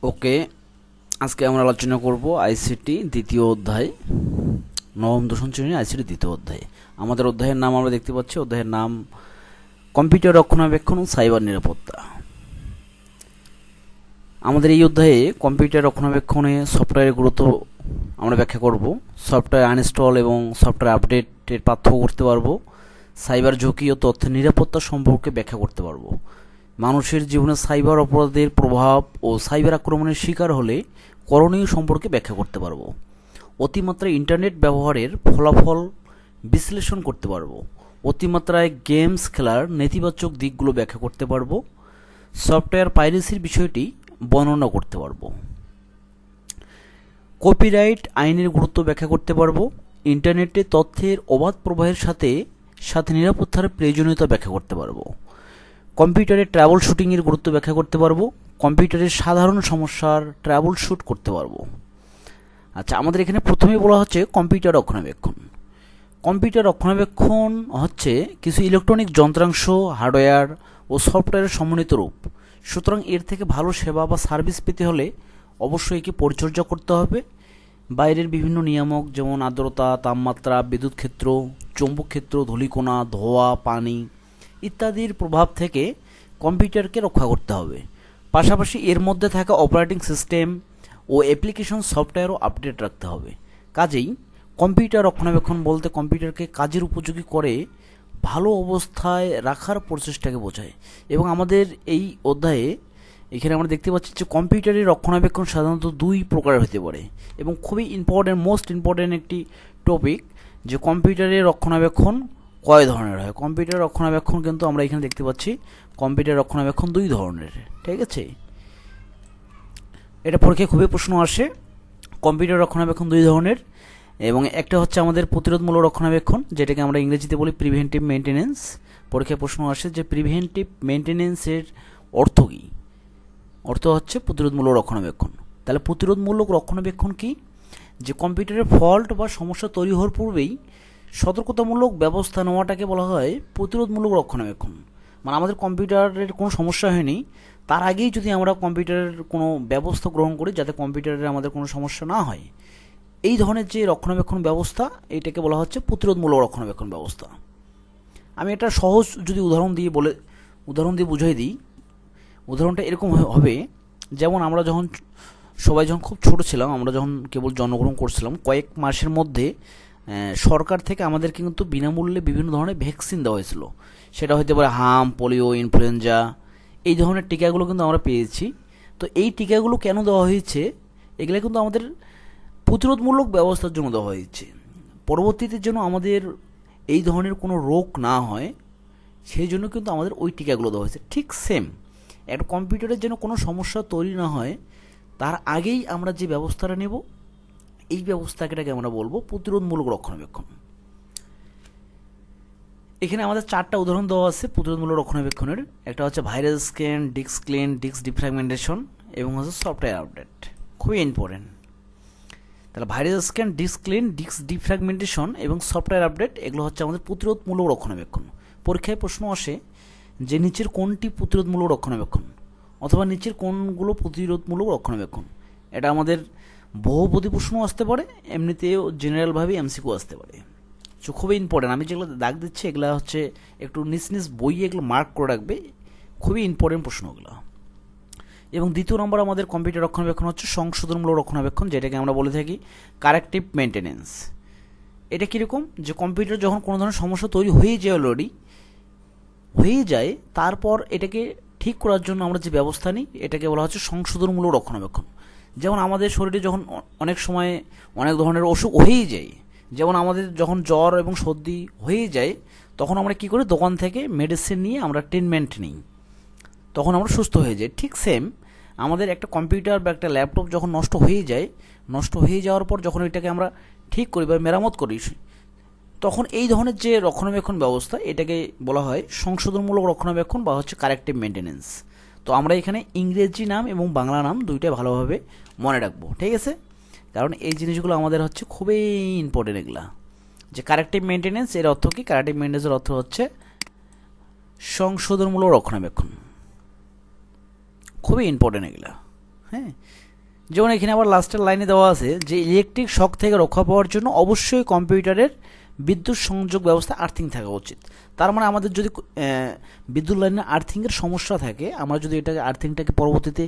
ওকে, আজকে আমরা আলোচনা করব আইসিটি দ্বিতীয় অধ্যায়, নবম দশম শ্রেণীর আইসিটি দ্বিতীয় অধ্যায়। আমাদের অধ্যায়ের নাম আমরা দেখতে পাচ্ছি, অধ্যায়ের নাম কম্পিউটার রক্ষণাবেক্ষণ ও সাইবার নিরাপত্তা। আমাদের এই অধ্যায়ে কম্পিউটার রক্ষণাবেক্ষণে সফটওয়্যারের গুরুত্ব আমরা ব্যাখ্যা করব, সফটওয়্যার আনইনস্টল এবং সফটওয়্যার আপডেটের পার্থক্য করতে পারবো, সাইবার ঝুঁকি ও তথ্যের নিরাপত্তা সম্পর্কে ব্যাখ্যা করতে পারবো, মানুষের জীবনে সাইবার অপরাধের প্রভাব ও সাইবার আক্রমণের শিকার হলে করণীয় সম্পর্কে ব্যাখ্যা করতে পারবো, অতিমাত্রায় ইন্টারনেট ব্যবহারের ফলাফল বিশ্লেষণ করতে পারবো, অতিমাত্রায় গেমস খেলার নেতিবাচক দিকগুলো ব্যাখ্যা করতে পারবো, সফটওয়্যার পাইরেসির বিষয়টি বর্ণনা করতে পারবো, কপিরাইট আইনের গুরুত্ব ব্যাখ্যা করতে পারবো, ইন্টারনেটে তথ্যের অবাধ প্রবাহের সাথে সাথে নিরাপত্তার প্রয়োজনীয়তা ব্যাখ্যা করতে পারবো, কম্পিউটারের ট্রাবল শুটিংয়ের গুরুত্ব ব্যাখ্যা করতে পারবো, কম্পিউটারের সাধারণ সমস্যার ট্রাবল শুট করতে পারবো। আচ্ছা, আমাদের এখানে প্রথমে বলা হচ্ছে কম্পিউটার রক্ষণাবেক্ষণ। কম্পিউটার রক্ষণাবেক্ষণ হচ্ছে কিছু ইলেকট্রনিক যন্ত্রাংশ, হার্ডওয়্যার ও সফটওয়্যারের সমন্বিত রূপ। সুতরাং এর থেকে ভালো সেবা বা সার্ভিস পেতে হলে অবশ্যই একে পরিচর্যা করতে হবে। বাইরের বিভিন্ন নিয়ামক যেমন আর্দ্রতা, তাপমাত্রা, বিদ্যুৎ ক্ষেত্র, চৌম্বক ক্ষেত্র, ধূলিকণা, ধোঁয়া, পানি ইত্যাদির প্রভাব থেকে কম্পিউটারকে রক্ষা করতে হবে। পাশাপাশি এর মধ্যে থাকা অপারেটিং সিস্টেম ও অ্যাপ্লিকেশন সফটওয়্যারও আপডেট রাখতে হবে। কাজেই কম্পিউটার রক্ষণাবেক্ষণ বলতে কম্পিউটারকে কাজের উপযোগী করে ভালো অবস্থায় রাখার প্রচেষ্টাকে বোঝায়। এবং আমাদের এই অধ্যায়ে এখানে আমরা দেখতে পাচ্ছি যে কম্পিউটারের রক্ষণাবেক্ষণ সাধারণত দুই প্রকারের হতে পারে এবং খুবই মোস্ট ইম্পর্টেন্ট একটি টপিক, যে কম্পিউটারের রক্ষণাবেক্ষণ কয় ধরনের হয়। কম্পিউটার রক্ষণাবেক্ষণ কিন্তু আমরা এখানে দেখতে পাচ্ছি কম্পিউটার রক্ষণাবেক্ষণ দুই ধরনের, ঠিক আছে। এটা পরীক্ষায় খুবই প্রশ্ন আসে। কম্পিউটার রক্ষণাবেক্ষণ দুই ধরনের, এবং একটা হচ্ছে আমাদের প্রতিরোধমূলক রক্ষণাবেক্ষণ, যেটাকে আমরা ইংরেজিতে বলি প্রিভেন্টিভ মেনটেন্যান্স। পরীক্ষায় প্রশ্ন আসে যে প্রিভেন্টিভ মেনটেন্যান্সের অর্থ কী। অর্থ হচ্ছে প্রতিরোধমূলক রক্ষণাবেক্ষণ। তাহলে প্রতিরোধমূলক রক্ষণাবেক্ষণ কি? যে কম্পিউটারের ফল্ট বা সমস্যা তৈরি হওয়ার পূর্বেই সতর্কতামূলক ব্যবস্থা নেওয়াটাকে বলা হয় প্রতিরোধমূলক রক্ষণাবেক্ষণ। মানে আমাদের কম্পিউটারের কোনো সমস্যা হয়নি, তার আগেই যদি আমরা কম্পিউটারের কোনো ব্যবস্থা গ্রহণ করি যাতে কম্পিউটারের আমাদের কোনো সমস্যা না হয়, এই ধরনের যে রক্ষণাবেক্ষণ ব্যবস্থা, এটাকে বলা হচ্ছে প্রতিরোধমূলক রক্ষণাবেক্ষণ ব্যবস্থা। আমি একটা সহজ যদি উদাহরণ দিয়ে বুঝিয়ে দিই। উদাহরণটা এরকম হবে, যেমন আমরা সবাই যখন খুব ছোট ছিলাম, আমরা যখন কেবল জন্মগ্রহণ করছিলাম, কয়েক মাসের মধ্যে সরকার থেকে আমাদেরকে কিন্তু বিনামূল্যে বিভিন্ন ধরনের ভ্যাকসিন দেওয়া হয়েছিল। সেটা হতে পারে হাম, পোলিও, ইনফ্লুয়েঞ্জা, এই ধরনের টিকাগুলো কিন্তু আমরা পেয়েছি। তো এই টিকাগুলো কেন দেওয়া হয়েছে? এগুলো কিন্তু আমাদের প্রতিরোধমূলক ব্যবস্থার জন্য দেওয়া হয়েছে। পরবর্তীতে যেন আমাদের এই ধরনের কোনো রোগ না হয় সেই জন্য কিন্তু আমাদের ওই টিকাগুলো দেওয়া হয়েছে। ঠিক সেম একটা কম্পিউটারের যেন কোনো সমস্যা তৈরি না হয় তার আগেই আমরা যে ব্যবস্থাটা নেব, এই ব্যবস্থাটাকে আমরা বলবো প্রতিরোধমূলক রক্ষণাবেক্ষণ। এখানে আমাদের চারটা উদাহরণ দেওয়া আছে প্রতিরোধমূলক রক্ষণাবেক্ষণের। একটা হচ্ছে virus scan, disk clean, disk defragmentation এবং হচ্ছে সফটওয়্যার আপডেট। খুবই ইম্পর্টেন্ট। তাহলে virus scan, disk clean, disk defragmentation এবং সফটওয়্যার আপডেট, এগুলো হচ্ছে আমাদের প্রতিরোধমূলক রক্ষণাবেক্ষণ। পরীক্ষায় প্রশ্ন আসে যে নিচের কোনটি প্রতিরোধমূলক রক্ষণাবেক্ষণ, অথবা নিচের কোনগুলো প্রতিরোধমূলক রক্ষণাবেক্ষণ। এটা আমাদের বহুপদী প্রশ্ন আসতে পারে, এমনিতেও জেনারেলভাবে এমসিকিউ আসতে পারে। সো খুবই ইম্পর্টেন্ট। আমি যেগুলো দাগ দিচ্ছি এগুলো হচ্ছে একটু নিজ বইয়ে এগুলো মার্ক করে রাখবে, খুবই ইম্পর্টেন্ট প্রশ্নগুলো। এবং দ্বিতীয় নম্বর আমাদের কম্পিউটার রক্ষণাবেক্ষণ হচ্ছে সংশোধনমূলক রক্ষণাবেক্ষণ, যেটাকে আমরা বলে থাকি কারেক্টিভ মেনটেন্যান্স। এটা কীরকম? যে কম্পিউটার যখন কোনো ধরনের সমস্যা তৈরি হয়ে যায় তারপর এটাকে ঠিক করার জন্য আমরা যে ব্যবস্থা নিই এটাকে বলা হচ্ছে সংশোধনমূলক রক্ষণাবেক্ষণ। যেমন আমাদের শরীরে যখন অনেক সময় অনেক ধরনের অসুখ হয়েই যায়, যেমন আমাদের যখন জ্বর এবং সর্দি হয়ে যায় তখন আমরা কী করি, দোকান থেকে মেডিসিন নিয়ে আমরা ট্রিটমেন্ট নিই, তখন আমরা সুস্থ হয়ে যাই। ঠিক সেম আমাদের একটা কম্পিউটার বা একটা ল্যাপটপ যখন নষ্ট হয়ে যাওয়ার পর যখন এটাকে আমরা ঠিক করি বা মেরামত করি, তখন এই ধরনের যে রক্ষণাবেক্ষণ ব্যবস্থা এটাকে বলা হয় সংশোধনমূলক রক্ষণাবেক্ষণ বা হচ্ছে কারেক্টিভ মেনটেন্যান্স। তো আমরা এখানে ইংরেজি নাম এবং বাংলা নাম দুইটাই ভালোভাবে মনে রাখবো, ঠিক আছে? কারণ এই জিনিসগুলো আমাদের হচ্ছে খুবই ইম্পর্টেন্ট। এগুলা যে কারেক্টিভ মেনটেন্যান্স, এর অর্থ কি? কারেক্টিভ মেনটেন্যান্সের অর্থ হচ্ছে সংশোধনমূলক রক্ষণাবেক্ষণ। খুবই ইম্পর্টেন্ট এগুলা। হ্যাঁ, যেমন এখানে আবার লাস্টের লাইনে দেওয়া আছে যে ইলেকট্রিক শক থেকে রক্ষা পাওয়ার জন্য অবশ্যই কম্পিউটারের বিদ্যুৎ সংযোগ ব্যবস্থা আর্থিং থাকা উচিত। তার মানে আমাদের যদি বিদ্যুৎ লাইনে আর্থিংয়ের সমস্যা থাকে, আমরা যদি এটাকে আর্থিংটাকে পরবর্তীতে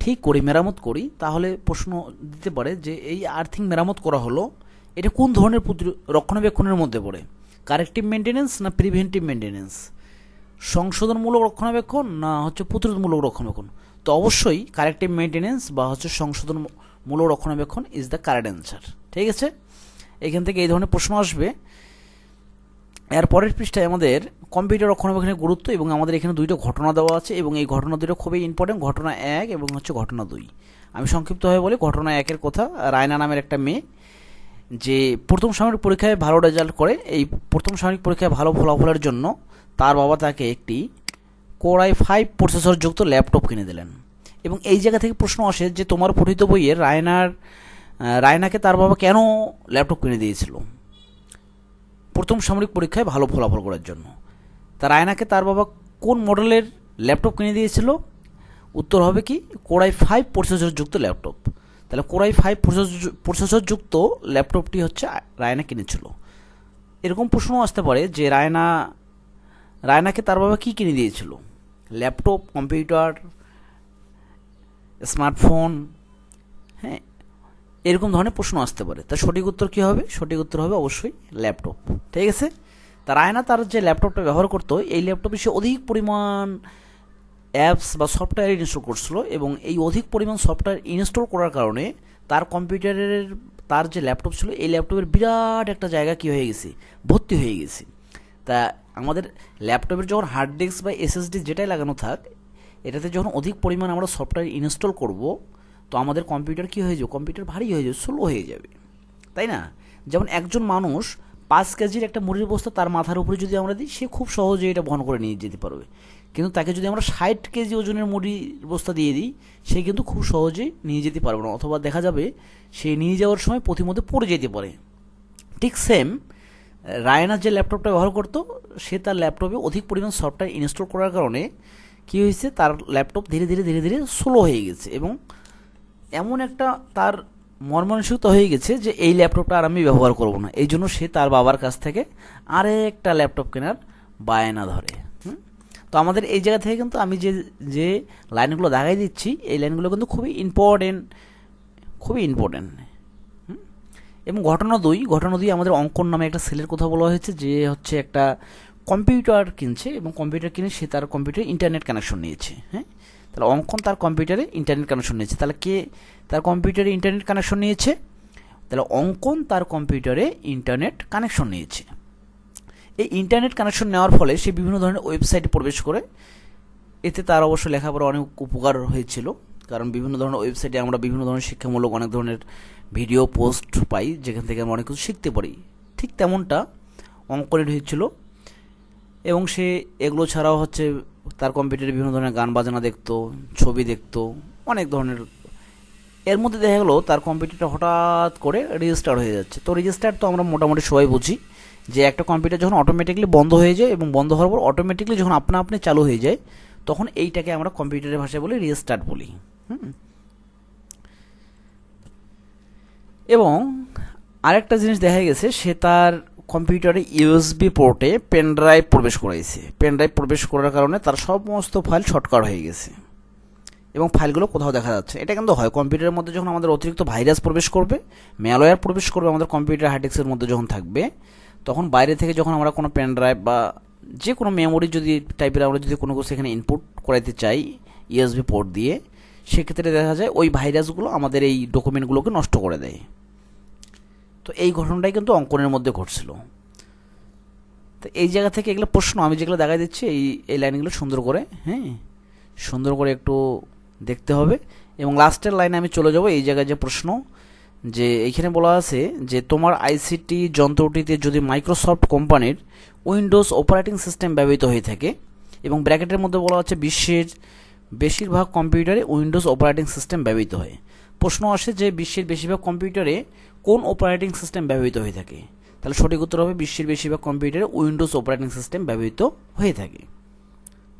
ঠিক করি, মেরামত করি, তাহলে প্রশ্ন দিতে পারে যে এই আর্থিং মেরামত করা হলো, এটা কোন ধরনের রক্ষণাবেক্ষণের মধ্যে পড়ে, কারেক্টিভ মেনটেন্যান্স না প্রিভেন্টিভ মেনটেন্যান্স, সংশোধনমূলক রক্ষণাবেক্ষণ না হচ্ছে প্রতিরোধমূলক রক্ষণাবেক্ষণ। তো অবশ্যই কারেক্টিভ মেনটেন্যান্স বা হচ্ছে সংশোধনমূলক রক্ষণাবেক্ষণ ইজ দ্য কারেক্ট অ্যান্সার। ঠিক আছে, এখান থেকে এই ধরনের প্রশ্ন আসবে। এর পরের পৃষ্ঠায় আমাদের কম্পিউটার রক্ষণাবেক্ষণের গুরুত্ব এবং আমাদের এখানে দুইটা ঘটনা দেওয়া আছে এবং এই ঘটনা দুটো খুবই ইম্পর্টেন্ট, ঘটনা 1 এবং হচ্ছে ঘটনা 2। আমি সংক্ষিপ্তভাবে বলি ঘটনা 1-এর কথা। রায়না নামের একটা মেয়ে যে প্রথম সামরিক পরীক্ষায় ভালো রেজাল্ট করে, এই প্রথম সামরিক পরীক্ষায় ভালো ফলাফলের জন্য তার বাবা তাকে একটি Core i5 প্রসেসর যুক্ত ল্যাপটপ কিনে দিলেন। এবং এই জায়গা থেকে প্রশ্ন আসে যে তোমার পঠিত বইয়ে রায়নাকে তার বাবা কেন ল্যাপটপ কিনে দিয়েছিল প্রথম সামরিক পরীক্ষায় ভালো ফলাফল করার জন্য। তা রায়নাকে তার বাবা কোন মডেলের ল্যাপটপ কিনে দিয়েছিল? উত্তর হবে কি Core i5 প্রসেসর যুক্ত ল্যাপটপ। তাহলে Core i5 প্রসেসর যুক্ত ল্যাপটপটি হচ্ছে রায়না কিনেছিল। এরকম প্রশ্ন আসতে পারে যে রায়নাকে তার বাবা কি কিনে দিয়েছিল? ল্যাপটপ, কম্পিউটার, স্মার্টফোন, হ্যাঁ, এরকম ধরনের প্রশ্ন আসতে পারে। তার সঠিক উত্তর কী হবে? সঠিক উত্তর হবে অবশ্যই ল্যাপটপ। ঠিক আছে, তা রায়না তার যে ল্যাপটপটা ব্যবহার করতো, এই ল্যাপটপে সে অধিক পরিমাণ অ্যাপস বা সফটওয়্যার ইনস্টল করছিল এবং এই অধিক পরিমাণ সফটওয়্যার ইনস্টল করার কারণে তার কম্পিউটারের, তার যে ল্যাপটপ ছিল, এই ল্যাপটপের বিরাট একটা জায়গা কী হয়ে গেছে, ভর্তি হয়ে গেছে। তা আমাদের ল্যাপটপের যখন হার্ড ডিস্ক বা এসএসডি যেটাই লাগানো থাক, এটাতে যখন অধিক পরিমাণ আমরা সফটওয়্যার ইনস্টল করব, তো আমাদের কম্পিউটার কী হয়ে যাবে? কম্পিউটার ভারী হয়ে যাবে, স্লো হয়ে যাবে, তাই না? যেমন একজন মানুষ 5 কেজির একটা মুড়ির বস্তা তার মাথার উপরে যদি আমরা দিই, সে খুব সহজে এটা বহন করে নিয়ে যেতে পারবে। কিন্তু তাকে যদি আমরা 60 কেজি ওজনের মুড়ির বস্তা দিয়ে দিই, সে কিন্তু খুব সহজেই নিয়ে যেতে পারবে না, অথবা দেখা যাবে সে নিয়ে যাওয়ার সময় প্রতিমধ্যে পড়ে যেতে পারে। ঠিক সেম রায়না যে ল্যাপটপটা ব্যবহার করতো, সে তার ল্যাপটপে অধিক পরিমাণ সফটওয়্যার ইনস্টল করার কারণে কী হয়েছে, তার ল্যাপটপ ধীরে ধীরে ধীরে ধীরে স্লো হয়ে গেছে এবং এমন একটা তার মর্মানুষিকতা হয়ে গেছে যে এই ল্যাপটপটা আর আমি ব্যবহার করব না। এই জন্য সে তার বাবার কাছ থেকে আরেকটা ল্যাপটপ কেনার বায়না ধরে। তো আমাদের এই জায়গা থেকে কিন্তু আমি যে লাইনগুলো দেখাই দিচ্ছি, এই লাইনগুলো কিন্তু খুবই ইম্পর্টেন্ট। এবং ঘটনা 2 আমাদের অঙ্কন নামে একটা ছেলের কথা বলা হয়েছে, যে হচ্ছে একটা কম্পিউটার কিনছে এবং কম্পিউটার কিনে সে তার কম্পিউটারে ইন্টারনেট কানেকশন নিয়েছে। হ্যাঁ, তাহলে অঙ্কন তার কম্পিউটারে ইন্টারনেট কানেকশন নিয়েছে। তাহলে কে তার কম্পিউটারে ইন্টারনেট কানেকশন নিয়েছে? তাহলে অঙ্কন তার কম্পিউটারে ইন্টারনেট কানেকশন নিয়েছে। এই ইন্টারনেট কানেকশন নেওয়ার ফলে সে বিভিন্ন ধরনের ওয়েবসাইটে প্রবেশ করে। এতে তার অবশ্য লেখাপড়া অনেক উপকার হয়েছিল, কারণ বিভিন্ন ধরনের ওয়েবসাইটে আমরা বিভিন্ন ধরনের শিক্ষামূলক অনেক ধরনের ভিডিও পোস্ট পাই, যেখান থেকে আমরা অনেক কিছু শিখতে পারি। ঠিক তেমনটা অঙ্কনের হয়েছিল। এবং সে এগুলো ছাড়াও হচ্ছে তার কম্পিউটারে বিভিন্ন ধরনের গান বাজনা দেখতো, ছবি দেখতো, অনেক ধরনের। এর মধ্যে দেখা গেলো তার কম্পিউটারটা হঠাৎ করে রেজিস্টার হয়ে যাচ্ছে। তো রেজিস্টার তো আমরা মোটামুটি সবাই বুঝি যে একটা কম্পিউটার যখন অটোমেটিকলি বন্ধ হয়ে যায় এবং বন্ধ হওয়ার পর অটোমেটিকলি যখন আপনা আপনি চালু হয়ে যায়, তখন এইটাকে আমরা কম্পিউটারের ভাষায় বলি রিস্টার্ট বলি। এবং আরেকটা জিনিস দেখা গেছে, সে তার কম্পিউটারে ইউএসবি পোর্টে পেন ড্রাইভ প্রবেশ করাইছে। পেন ড্রাইভ প্রবেশ করার কারণে তার সমস্ত ফাইল শর্টকাট হয়ে গেছে এবং ফাইলগুলো কোথাও দেখা যাচ্ছে। এটা কিন্তু হয় কম্পিউটারের মধ্যে যখন আমাদের অতিরিক্ত ভাইরাস প্রবেশ করবে, ম্যালওয়্যার প্রবেশ করবে আমাদের কম্পিউটার হার্ড ডিস্কের মধ্যে যখন থাকবে, তখন বাইরে থেকে যখন আমরা কোনো পেন ড্রাইভ বা যে কোনো মেমোরি যদি টাইপের আমরা যদি কোনো কিছু এখানে ইনপুট করাইতে চাই ইউএসবি পোর্ট দিয়ে, সেক্ষেত্রে দেখা যায় ওই ভাইরাসগুলো আমাদের এই ডকুমেন্টগুলোকে নষ্ট করে দেয়। তো এই ঘটনাটাই কিন্তু অঙ্কনের মধ্যে ঘটছিল। তো এই জায়গা থেকে এগুলো প্রশ্ন আমি যেগুলো দেখা দিচ্ছি, এই লাইনগুলো সুন্দর করে একটু দেখতে হবে। এবং লাস্টের লাইনে আমি চলে যাব। এই জায়গায় যে প্রশ্ন, যে এইখানে বলা আছে যে তোমার আইসিটি যন্ত্রটিতে যদি মাইক্রোসফট কোম্পানির উইন্ডোজ অপারেটিং সিস্টেম ব্যবহৃত হয়ে থাকে, এবং ব্র্যাকেটের মধ্যে বলা হচ্ছে বিশ্বের বেশিরভাগ কম্পিউটারে উইন্ডোজ অপারেটিং সিস্টেম ব্যবহৃত হয়। প্রশ্ন আসে যে বিশ্বের বেশিরভাগ কম্পিউটারে কোন অপারেটিং সিস্টেম ব্যবহৃত হয়ে থাকে? তাহলে সঠিক উত্তর হবে বিশ্বের বেশিরভাগ কম্পিউটারে উইন্ডোজ অপারেটিং সিস্টেম ব্যবহৃত হয়ে থাকে।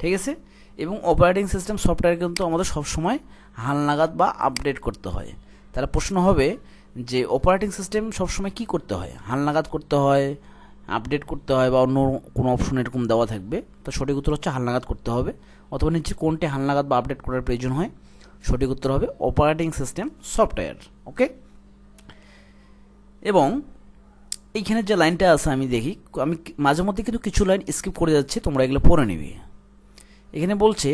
ঠিক আছে, এবং অপারেটিং সিস্টেম সফটওয়্যার কিন্তু আমাদের সবসময় হালনাগাদ বা আপডেট করতে হয়। তাহলে প্রশ্ন হবে যে অপারেটিং সিস্টেম সবসময় কি করতে হয়, হালনাগাদ করতে হয়, আপডেট করতে হয়, বা অন্য কোনো অপশন এরকম দেওয়া থাকবে। তো সঠিক উত্তর হচ্ছে হালনাগাদ করতে হবে, অথবা নিচে কোনটি হালনাগাদ বা আপডেট করার প্রয়োজন হয়। সঠিক উত্তর হবে অপারেটিং সিস্টেম সফটওয়্যার। ওকে, এবং এইখানে যে লাইনটা আছে আমি দেখি, আমি মাঝে মধ্যে কিন্তু কিছু লাইন স্কিপ করে যাচ্ছি, তোমরা এগুলো পড়ে নিবি। এখানে বলছে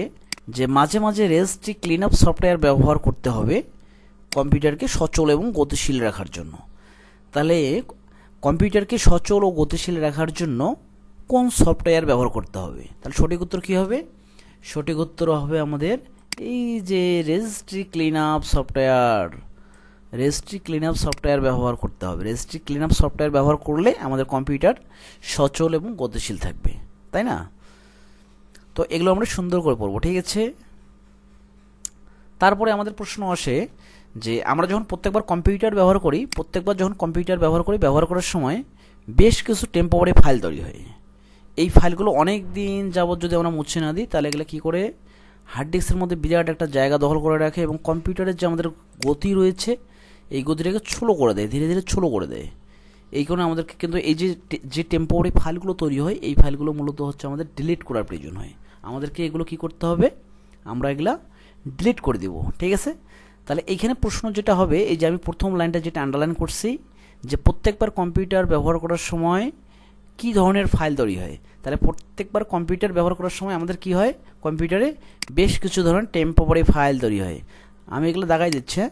যে মাঝে মাঝে রেজিস্ট্রি ক্লিন আপ সফটওয়্যার ব্যবহার করতে হবে কম্পিউটারকে সচল এবং গতিশীল রাখার জন্য। তাহলে কম্পিউটারকে সচল ও গতিশীল রাখার জন্য কোন সফটওয়্যার ব্যবহার করতে হবে? তাহলে সঠিক উত্তর কী হবে? সঠিক উত্তর হবে আমাদের এই যে registry clean up software. Registry clean up software ব্যবহার করতে হবে। রেজিস্ট্রি ক্লিন আপ সফটওয়্যার ব্যবহার করলে আমাদের কম্পিউটার সচল এবং গতিশীল থাকবে, তাই না? তো এগুলো আমরা সুন্দর করে পড়বো, ঠিক আছে? তারপরে আমাদের প্রশ্ন আসে যে আমরা যখন প্রত্যেকবার কম্পিউটার ব্যবহার করি, ব্যবহার করার সময় বেশ কিছু টেম্পোরারি ফাইল তৈরি হয়। এই ফাইলগুলো অনেক দিন যাবত যদি আমরা মুছে না দিই, তাহলে এগুলো কী করে হার্ড ডিস্কের মধ্যে বিরাট একটা জায়গা দখল করে রাখে, এবং কম্পিউটারের যে আমাদের গতি রয়েছে এই গতিটাকে ছোলো করে দেয়, ধীরে ধীরে ছোলো করে দেয়। এই কারণে আমাদেরকে কিন্তু এই যে টেম্পোরারি ফাইলগুলো তৈরি হয়, এই ফাইলগুলো মূলত হচ্ছে আমাদের ডিলিট করার প্রয়োজন হয়। আমাদেরকে এগুলো কি করতে হবে? আমরা এগুলা ডিলিট করে দিব, ঠিক আছে? তাহলে এইখানে প্রশ্ন যেটা হবে, এই যে আমি প্রথম লাইনটা যেটা আন্ডারলাইন করছি, যে প্রত্যেকবার কম্পিউটার ব্যবহার করার সময় কি ধরনের ফাইল তৈরি হয়। তাহলে প্রত্যেকবার কম্পিউটার ব্যবহার করার সময় আমাদের কি হয়, কম্পিউটারে বেশ কিছু ধরনের টেম্পোরারি ফাইল তৈরি হয়। আমি এগুলো দাগাই দিচ্ছি,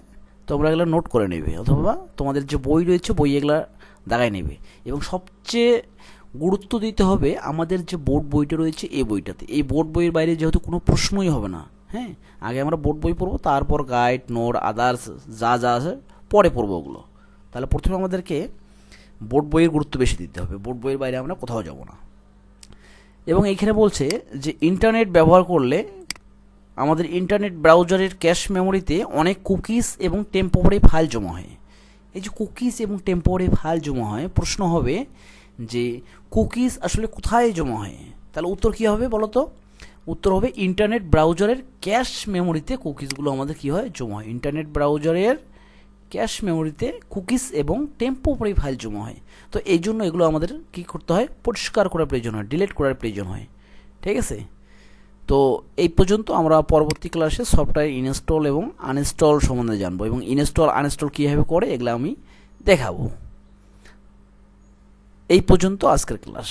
তোমরা এগুলো নোট করে নেবে, অথবা তোমাদের যে বই রয়েছে বই এগুলো দাগাই নেবে। এবং সবচেয়ে গুরুত্ব দিতে হবে আমাদের যে বোর্ড বইটা রয়েছে এই বইটাতে। এই বোর্ড বইয়ের বাইরে যেহেতু কোনো প্রশ্নই হবে না, হ্যাঁ, আগে আমরা বোর্ড বই পড়বো, তারপর গাইড, নোট, আদার্স যা যা আছে পরে পড়বো ওগুলো। তাহলে প্রথমে আমাদেরকে বোর্ড বইয়ের গুরুত্ব বেশি দিতে হবে, বোর্ড বইয়ের বাইরে আমরা কোথাও যাব না। এবং এইখানে বলছে যে ইন্টারনেট ব্যবহার করলে আমাদের ইন্টারনেট ব্রাউজারের ক্যাশ মেমোরিতে অনেক কুকিজ এবং টেম্পোরারি ফাইল জমা হয়। এই যে কুকিজ এবং টেম্পোরারি ফাইল জমা হয়, প্রশ্ন হবে যে কুকিজ আসলে কোথায় জমা হয়? তাহলে উত্তর কী হবে বলো তো? উত্তর হবে ইন্টারনেট ব্রাউজারের ক্যাশ মেমোরিতে কুকিজগুলো আমাদের কী হয়, জমা হয়। ইন্টারনেট ব্রাউজারের ক্যাশ মেমোরিতে কুকিজ এবং টেম্পোরারি ফাইল জমা হয়। তো এই জন্য এগুলো আমাদের কী করতে হয়, পরিষ্কার করার প্রয়োজন হয়, ডিলিট করার প্রয়োজন হয়, ঠিক আছে? তো এই পর্যন্ত আমরা পরবর্তী ক্লাসে সফটওয়্যার ইনস্টল এবং আনইনস্টল সম্বন্ধে জানবো, এবং ইনস্টল আনইনস্টল কীভাবে করে এগুলো আমি দেখাবো। এই পর্যন্ত আজকের ক্লাস।